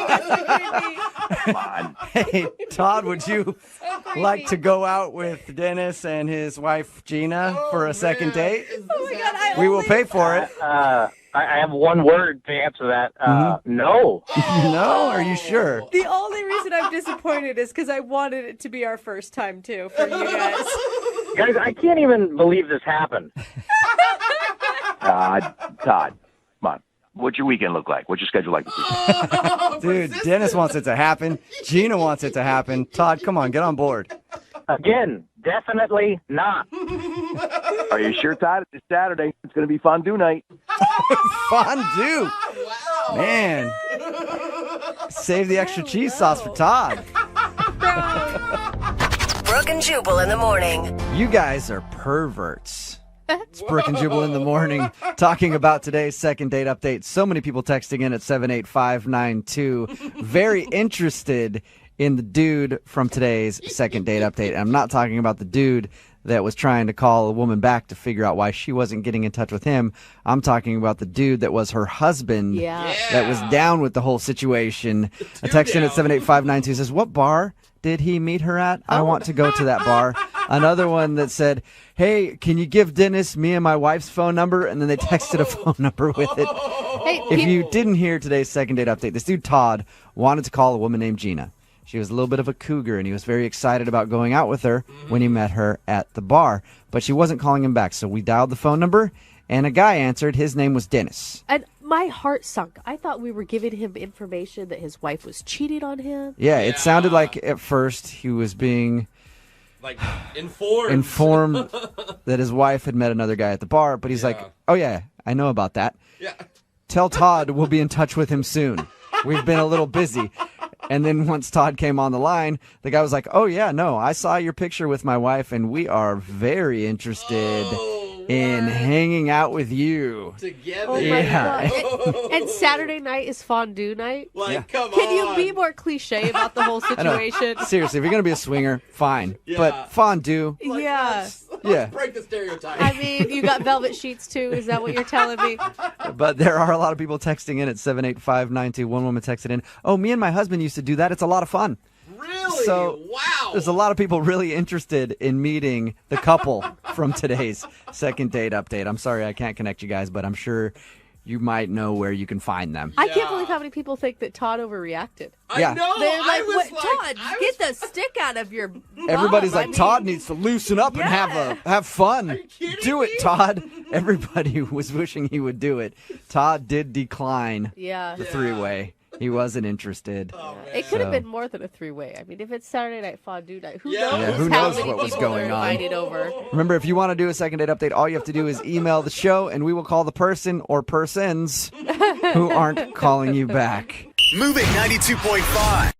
Come on. Hey, Todd, would you like to go out with Dennis and his wife, Gina, for a second date? Oh, my God. We will pay for it. I have one word to answer that. No. No? Are you sure? The only reason I'm disappointed is because I wanted it to be our first time, too, for you guys. Guys, I can't even believe this happened. Todd, come on. What's your weekend look like? What's your schedule like this weekend? Dude, Dennis wants it to happen. Gina wants it to happen. Todd, come on, get on board. Again, definitely not. Are you sure, Todd? It's Saturday. It's going to be fondue night. Fondue. Wow. Man. Save the extra cheese sauce for Todd. Brooke and Jubal in the morning. You guys are perverts. It's Brooke and Jubal in the morning talking about today's second date update. So many people texting in at 78592. Very interested in the dude from today's second date update. And I'm not talking about the dude that was trying to call a woman back to figure out why she wasn't getting in touch with him. I'm talking about the dude that was her husband that was down with the whole situation. A text in at 78592 says, what bar did he meet her at? I want to go to that bar. Another one that said, hey, can you give Dennis me and my wife's phone number? And then they texted a phone number with it. Hey, If you didn't hear today's second date update, this dude Todd wanted to call a woman named Gina. She was a little bit of a cougar, and he was very excited about going out with her when he met her at the bar. But she wasn't calling him back, so we dialed the phone number, and a guy answered. His name was Dennis. And my heart sunk. I thought we were giving him information that his wife was cheating on him. Yeah, it sounded like at first he was being like informed that his wife had met another guy at the bar, but he's like, oh yeah, I know about that. Yeah. Tell Todd we'll be in touch with him soon. We've been a little busy. And then once Todd came on the line, the guy was like, oh yeah, no, I saw your picture with my wife and we are very interested in hanging out with you. Together. Oh my God. And Saturday night is fondue night. Like, come on. Can you be more cliche about the whole situation? Seriously, if you're going to be a swinger, fine. Yeah. But fondue. Yeah. Yeah. Break the stereotype. I mean, you got velvet sheets too. Is that what you're telling me? But there are a lot of people texting in at 78592. One woman texted in, oh, me and my husband used to do that. It's a lot of fun. Really? So wow. There's a lot of people really interested in meeting the couple from today's second date update. I'm sorry I can't connect you guys, but I'm sure you might know where you can find them. I can't believe how many people think that Todd overreacted. Yeah. I know. They're like, I was what, like, Todd, get the stick out of your bum. Everybody's like, I mean, Todd needs to loosen up and have fun. Do it, Todd. Everybody was wishing he would do it. Todd did decline the three-way. He wasn't interested. Oh, it could have been more than a three-way. I mean, if it's Saturday night fondue night, who knows? Yeah, who how knows many what was people going are on. invited over. Remember, if you want to do a second date update, all you have to do is email the show, and we will call the person or persons who aren't calling you back. Moving 92.5.